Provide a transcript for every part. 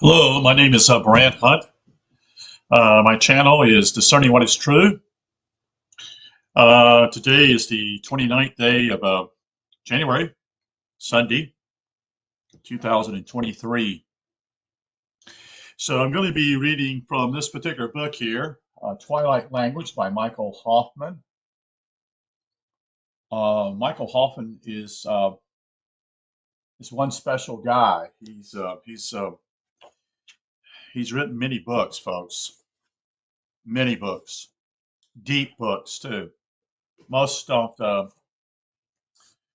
Hello, my name is Brant Hunt. My channel is Discerning What is True. Today is the 29th day of January, Sunday, 2023. So I'm going to be reading from this particular book here, Twilight Language by Michael Hoffman. Michael Hoffman is one special guy. He's written many books, folks. Many books, deep books too. Most don't,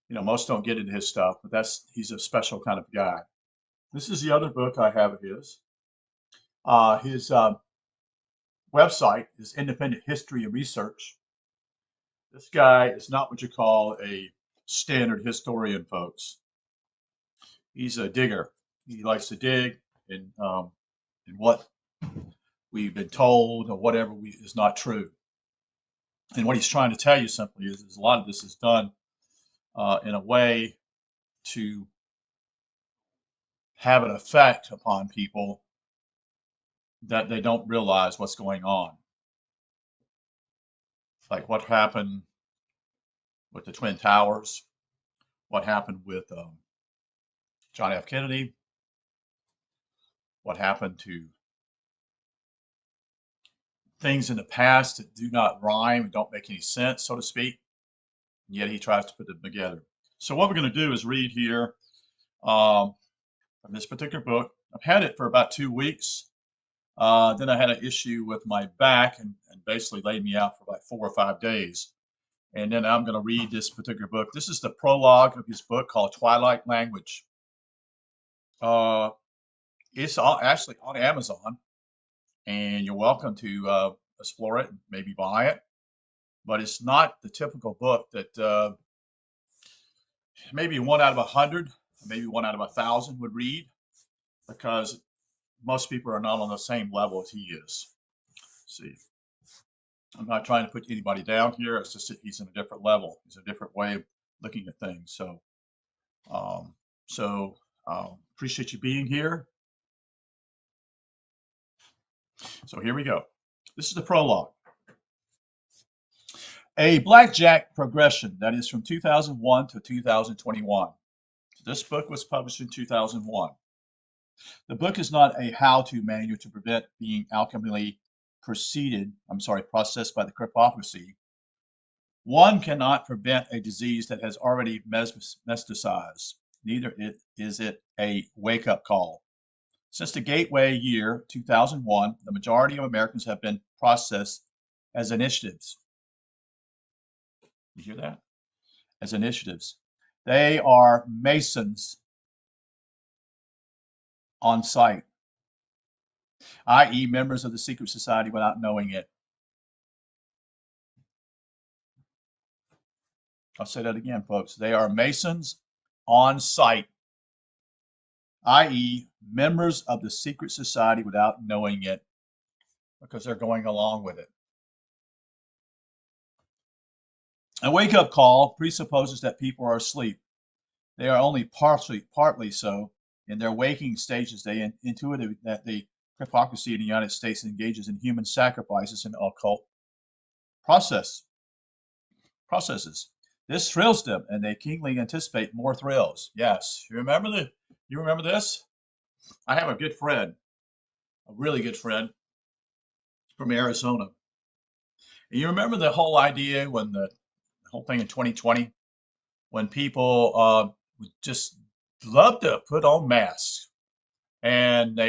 most don't get into his stuff, but he's a special kind of guy. This is the other book I have of his. His website is Independent History and Research. This guy is not what you call a standard historian, folks. He's a digger. He likes to dig in what we've been told or whatever is not true. And what he's trying to tell you simply is a lot of this is done in a way to have an effect upon people that they don't realize what's going on. Like what happened with the Twin Towers, what happened with John F. Kennedy, what happened to things in the past that do not rhyme and don't make any sense, so to speak, and yet he tries to put them together. So what we're going to do is read here from this particular book. I've had it for about 2 weeks. Then I had an issue with my back and basically laid me out for like 4 or 5 days. And then I'm going to read this particular book. This is the prologue of his book called Twilight Language. It's actually on Amazon, and you're welcome to explore it and maybe buy it. But it's not the typical book that maybe 1 out of 100, maybe 1 out of 1,000 would read, because most people are not on the same level as he is. Let's see. I'm not trying to put anybody down here. It's just that he's in a different level. He's a different way of looking at things. So appreciate you being here. So here we go. This is the prologue. A blackjack progression, that is from 2001 to 2021. This book was published in 2001. The book is not a how-to manual to prevent being alchemically processed by the cryptocracy. One cannot prevent a disease that has already metastasized. Neither is it a wake-up call. Since the gateway year 2001, the majority of Americans have been processed as initiatives. You hear that? As initiatives. They are Masons on site, i.e., members of the secret society without knowing it. I'll say that again, folks. They are Masons on site, i.e., members of the secret society without knowing it, because they're going along with it. A wake-up call presupposes that people are asleep. They are only partly so. In their waking stages, they intuitive that the hypocrisy in the United States engages in human sacrifices and occult processes. This thrills them, and they keenly anticipate more thrills. Yes, you remember this? I have a good friend, a really good friend from Arizona. And you remember the whole idea when the whole thing in 2020, when people would just love to put on masks, and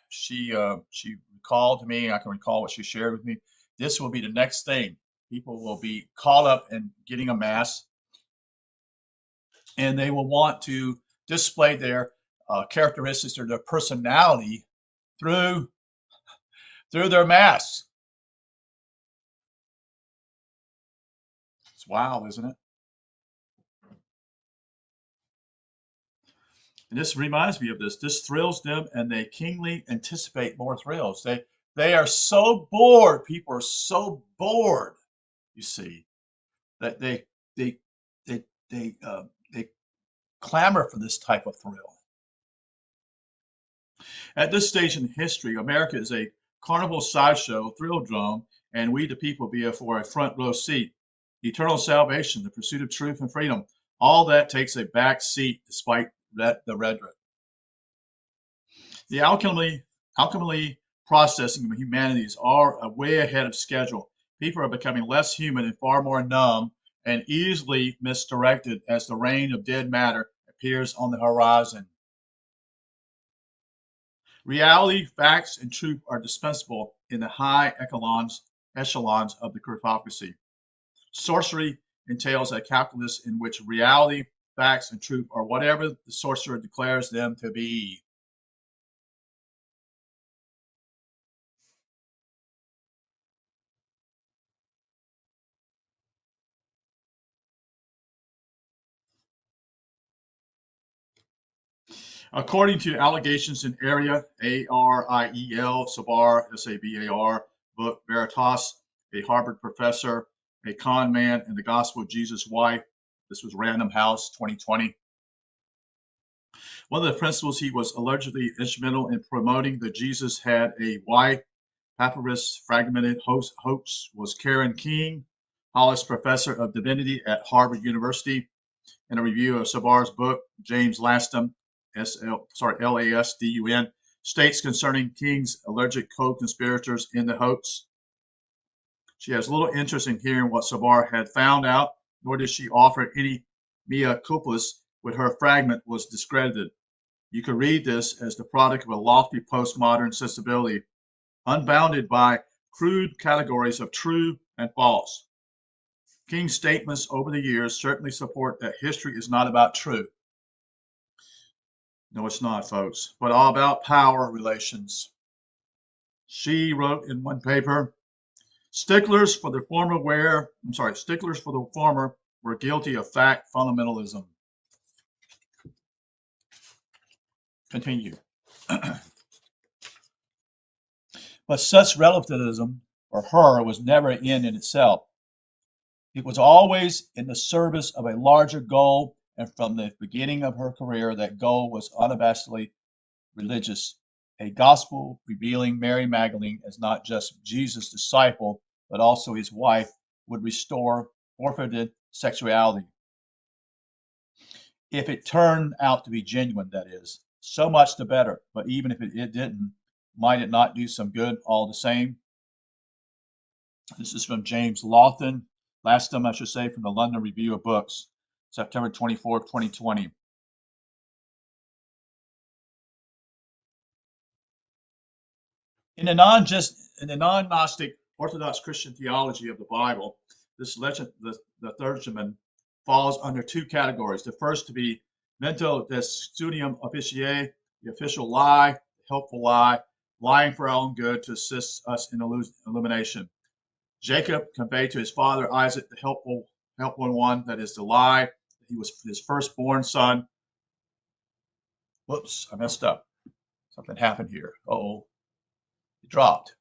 she called to me. I can recall what she shared with me. This will be the next thing. People will be caught up in getting a mask, and they will want to display their characteristics or their personality through their masks. It's wild, isn't it? And this reminds me of this. This thrills them, and they keenly anticipate more thrills. They are so bored. People are so bored, you see, that they clamor for this type of thrill. At this stage in history, America is a carnival sideshow, thrill drum, and we the people be for a front row seat. Eternal salvation, the pursuit of truth and freedom, all that takes a back seat despite the rhetoric. The alchemy processing of humanities are way ahead of schedule. People are becoming less human and far more numb and easily misdirected as the rain of dead matter appears on the horizon. Reality, facts, and truth are dispensable in the high echelons of the kleptocracy. Sorcery entails a calculus in which reality, facts, and truth are whatever the sorcerer declares them to be. According to allegations in Area, ARIEL, Sabar, SABAR, book Veritas, a Harvard professor, a con man, and the Gospel of Jesus' wife. This was Random House 2020. One of the principles he was allegedly instrumental in promoting that Jesus had a wife, papyrus fragmented hoax was Karen King, Hollis Professor of Divinity at Harvard University. In a review of Sabar's book, James Lasdun, Lasdun, states concerning King's alleged co-conspirators in the hoax. She has little interest in hearing what Sabar had found out, nor did she offer any mea culpas when her fragment was discredited. You could read this as the product of a lofty postmodern sensibility, unbounded by crude categories of true and false. King's statements over the years certainly support that history is not about truth. No, it's not, folks, but all about power relations. She wrote in one paper, sticklers for the former were guilty of fact fundamentalism. Continue. But such relativism for her was never an end in itself. It was always in the service of a larger goal, and from the beginning of her career, that goal was unabashedly religious, a gospel revealing Mary Magdalene as not just Jesus' disciple, but also his wife, would restore forfeited sexuality. If it turned out to be genuine, that is, so much the better. But even if it didn't, might it not do some good all the same? This is from James Lasdun, I should say, from the London Review of Books, September 24th, 2020. In the non-Gnostic Orthodox Christian theology of the Bible, this legend, the theurgimen, falls under two categories. The first to be mento studium officiae, the official lie, the helpful lie, lying for our own good to assist us in illumination. Jacob conveyed to his father Isaac the helpful one, that is the lie. He was his firstborn son. Whoops, I messed up. Something happened here. Uh-oh. It dropped.